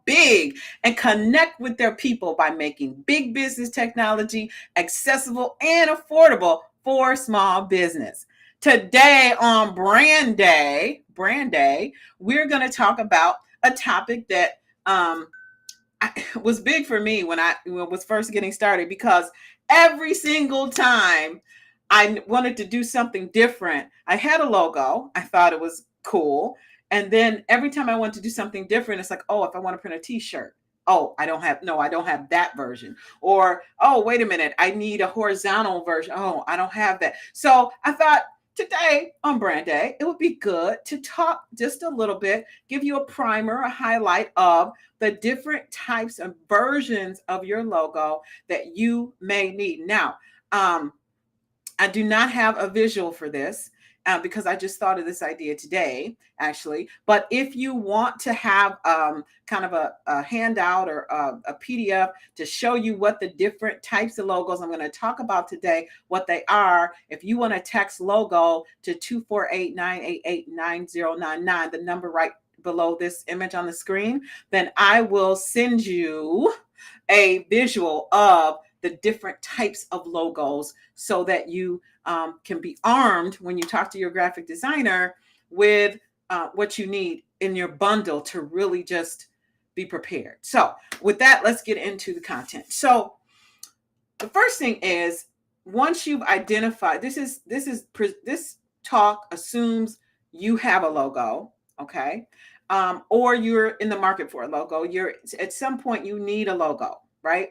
big and connect with their people by making big business technology accessible and affordable for small business. Today on Brand Day, we're going to talk about a topic that was big for me when I was first getting started, because every single time I wanted to do something different, I had a logo. I thought it was cool. And then every time I want to do something different, it's like, oh, if I want to print a t-shirt, oh, I don't have that version. Or, oh, wait a minute, I need a horizontal version. Oh, I don't have that. So I thought today on Brand Day, it would be good to talk just a little bit, give you a primer, a highlight of the different types and versions of your logo that you may need. Now, I do not have a visual for this because I just thought of this idea today, actually. But if you want to have kind of a handout or a PDF to show you what the different types of logos I'm going to talk about today, what they are, if you want to text logo to 248-988-9099, the number right below this image on the screen, then I will send you a visual of the different types of logos so that you can be armed when you talk to your graphic designer with what you need in your bundle to really just be prepared. So with that, let's get into the content. So the first thing is, once you've identified, this talk assumes you have a logo, okay? Or you're in the market for a logo. You're at some point you need a logo, right?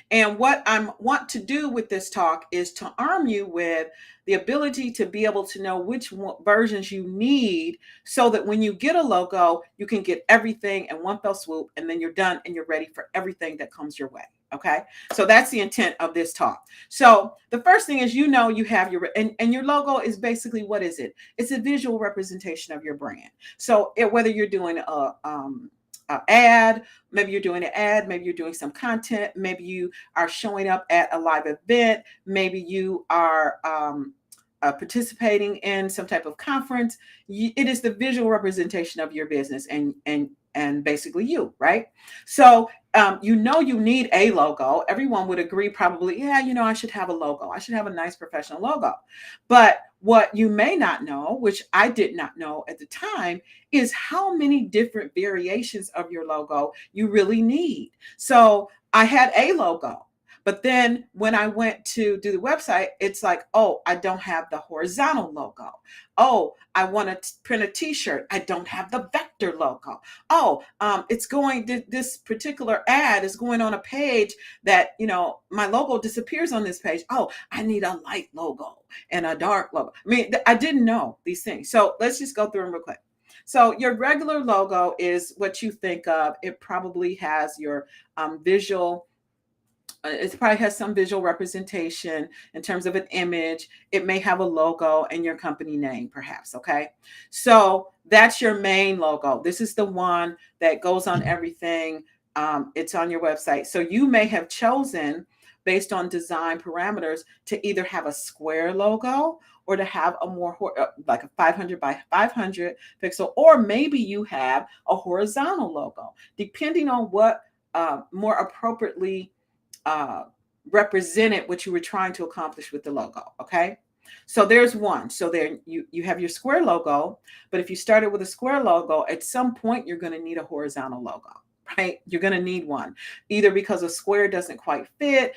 And what I want to do with this talk is to arm you with the ability to be able to know which versions you need, so that when you get a logo, you can get everything in one fell swoop, and then you're done and you're ready for everything that comes your way. Okay. So that's the intent of this talk. So the first thing is, you have and your logo is basically, what is it? It's a visual representation of your brand. So whether you're doing ad, maybe you're doing an ad, maybe you're doing some content, maybe you are showing up at a live event, maybe you are participating in some type of conference. It is the visual representation of your business and basically you, right? So you need a logo. Everyone would agree probably, yeah, I should have a logo. I should have a nice professional logo. But what you may not know, which I did not know at the time, is how many different variations of your logo you really need. So I had a logo, but then when I went to do the website, it's like, oh, I don't have the horizontal logo. Oh, I want to print a t-shirt. I don't have the vector logo. Oh, this particular ad is going on a page that, my logo disappears on this page. Oh, I need a light logo and a dark logo. I mean, I didn't know these things. So let's just go through them real quick. So your regular logo is what you think of. It probably has your visual. It probably has some visual representation in terms of an image. It may have a logo and your company name, perhaps. Okay. So that's your main logo. This is the one that goes on everything. It's on your website. So you may have chosen, based on design parameters, to either have a square logo or to have a more like a 500 by 500 pixel, or maybe you have a horizontal logo, depending on what more appropriately represented what you were trying to accomplish with the logo. Okay. So there's one. So there you have your square logo, but if you started with a square logo, at some point you're going to need a horizontal logo, right? You're going to need one, either because a square doesn't quite fit.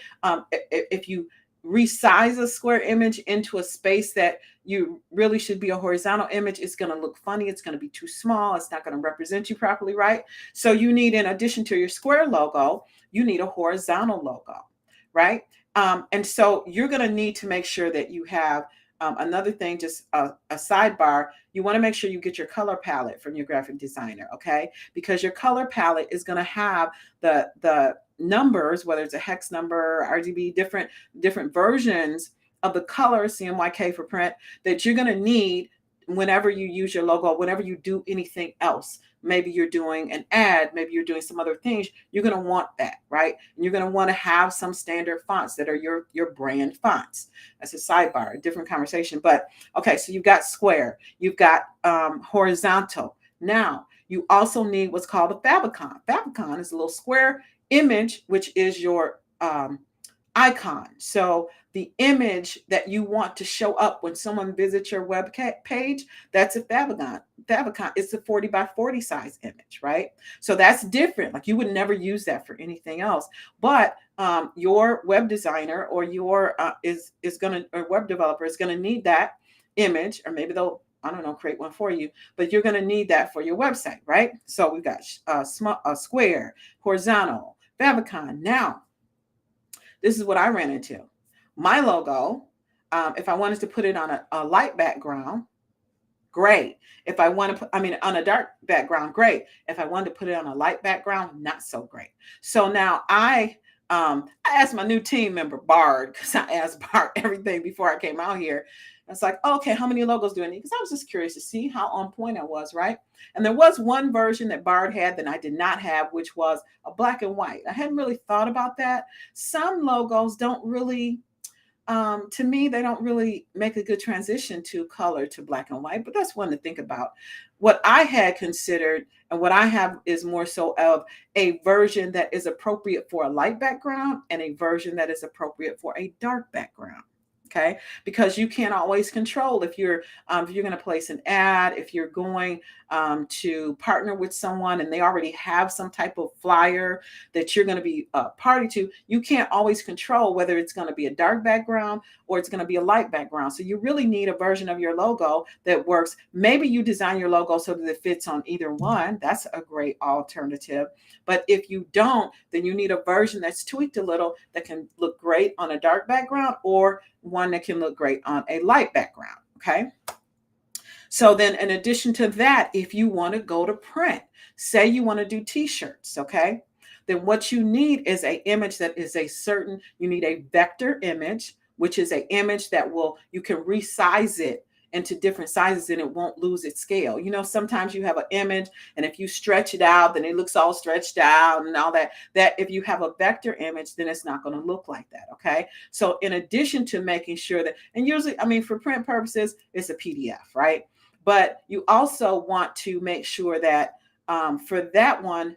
If you resize a square image into a space that you really should be a horizontal image, it's going to look funny. It's going to be too small. It's not going to represent you properly, right? So you need, in addition to your square logo, you need a horizontal logo, right? And so you're going to need to make sure that you have another thing, just a sidebar. You want to make sure you get your color palette from your graphic designer, okay? Because your color palette is going to have the numbers, whether it's a hex number, RGB, different versions of the color, CMYK for print, that you're going to need whenever you use your logo, whenever you do anything else. Maybe you're doing an ad, maybe you're doing some other things, you're going to want that, right? And you're going to want to have some standard fonts that are your brand fonts. That's a sidebar, a different conversation. But okay, so you've got square, you've got horizontal. Now You also need what's called a favicon. Favicon is a little square image, which is your icon. So the image that you want to show up when someone visits your web page, that's a favicon. Favicon is a 40 by 40 size image, right? So that's different. Like you would never use that for anything else. But your web designer or your web developer is gonna need that image, or maybe they'll, I don't know, create one for you, but you're going to need that for your website, right? So we've got a square, horizontal, favicon. Now, this is what I ran into. My logo, if I wanted to put it on a light background, great. If I want to put, on a dark background, great. If I wanted to put it on a light background, not so great. So now I asked my new team member, Bard, because I asked Bard everything before I came out here. It's like, okay, how many logos do I need? Because I was just curious to see how on point I was, right? And there was one version that Bard had that I did not have, which was a black and white. I hadn't really thought about that. Some logos don't really, to me, they don't really make a good transition to color to black and white, but that's one to think about. What I had considered and what I have is more so of a version that is appropriate for a light background and a version that is appropriate for a dark background. Okay, because you can't always control if you're going to place an ad, if you're going to partner with someone and they already have some type of flyer that you're going to be a party to. You can't always control whether it's going to be a dark background or it's going to be a light background. So you really need a version of your logo that works. Maybe you design your logo so that it fits on either one. That's a great alternative. But if you don't, then you need a version that's tweaked a little that can look great on a dark background or one that can look great on a light background. Okay. So then in addition to that, if you want to go to print, say you want to do t-shirts, okay, then what you need is an image that is you need a vector image, which is an image that you can resize it into different sizes and it won't lose its scale. You know, sometimes you have an image and if you stretch it out, then it looks all stretched out and all that. That if you have a vector image, then it's not going to look like that. Okay. So in addition to making sure that, and usually, for print purposes, it's a PDF, right? But you also want to make sure that for that one,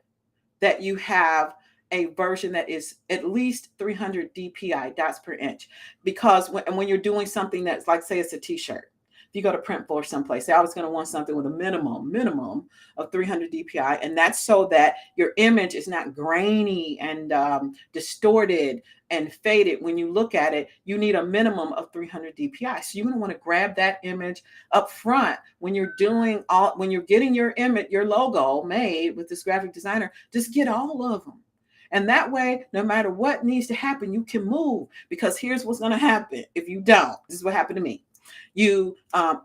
that you have a version that is at least 300 DPI, dots per inch. Because when you're doing something that's like, say it's a t-shirt, if you go to Printful someplace, they're always going to want something with a minimum of 300 DPI. And that's so that your image is not grainy and distorted and faded. When you look at it, you need a minimum of 300 DPI. So you're going to want to grab that image up front when you're getting your image, your logo made with this graphic designer. Just get all of them. And that way, no matter what needs to happen, you can move. Because here's what's going to happen if you don't. This is what happened to me. I'm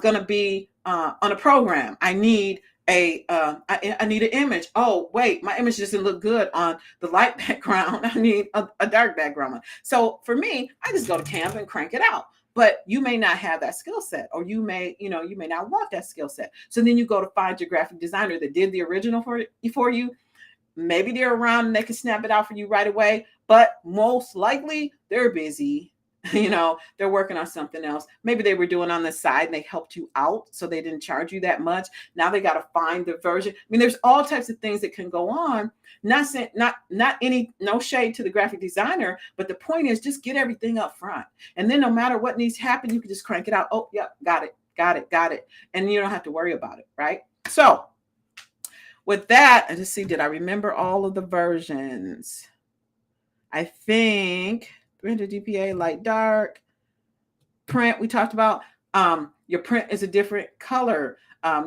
going to be on a program. I need I need an image. Oh, wait, my image doesn't look good on the light background. I need a dark background. So for me, I just go to Canva and crank it out. But you may not have that skill set, or you may not want that skill set. So then you go to find your graphic designer that did the original for you. Maybe they're around and they can snap it out for you right away, but most likely they're busy. They're working on something else. Maybe they were doing on the side and they helped you out, so they didn't charge you that much. Now they got to find the version. There's all types of things that can go on. Not no shade to the graphic designer, but the point is just get everything up front. And then no matter what needs to happen, you can just crank it out. Oh, yep, got it. And you don't have to worry about it, right? So with that, let's see, did I remember all of the versions? I think 300 DPI, light, dark. Print, we talked about. Your print is a different color.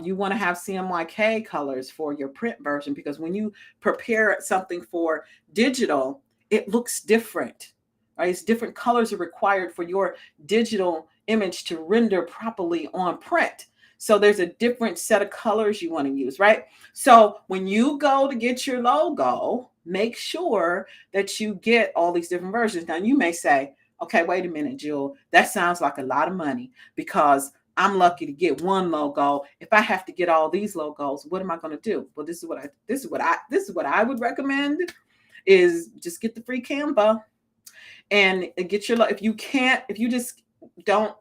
You want to have CMYK colors for your print version, because when you prepare something for digital, it looks different, right? It's different colors are required for your digital image to render properly on print. So there's a different set of colors you want to use, right? So when you go to get your logo, make sure that you get all these different versions. Now you may say, okay, wait a minute, Jewel, that sounds like a lot of money because I'm lucky to get one logo. If I have to get all these logos, what am I going to do? Well, this is what I would recommend is just get the free Canva and get your, if you just don't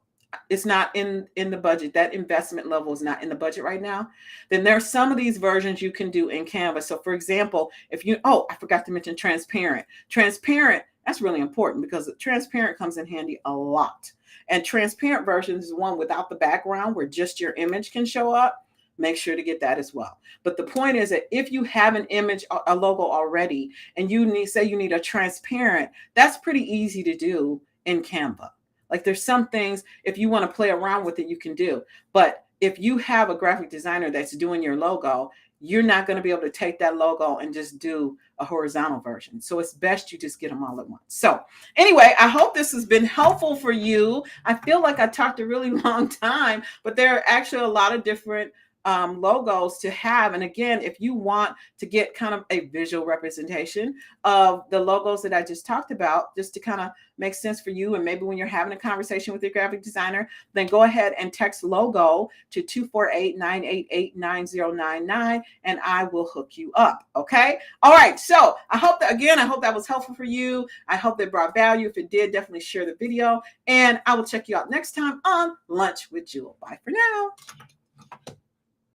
it's not in the budget, that investment level is not in the budget right now, then there's some of these versions you can do in Canva. So for example, if you, oh, I forgot to mention transparent, that's really important because transparent comes in handy a lot. And transparent version is one without the background where just your image can show up. Make sure to get that as well. But the point is that if you have an image, a logo already, and you need, say you need a transparent, that's pretty easy to do in Canva. Like there's some things, if you want to play around with it, you can do. But if you have a graphic designer that's doing your logo, you're not going to be able to take that logo and just do a horizontal version. So it's best you just get them all at once. So anyway, I hope this has been helpful for you. I feel like I talked a really long time, but there are actually a lot of different logos to have. And again, if you want to get kind of a visual representation of the logos that I just talked about, just to kind of make sense for you, and maybe when you're having a conversation with your graphic designer, then go ahead and text logo to 248-988-9099 and I will hook you up. Okay. All right. So I hope that, again, I hope that was helpful for you. I hope that brought value. If it did, definitely share the video, and I will check you out next time on Lunch with Jewel. Bye for now.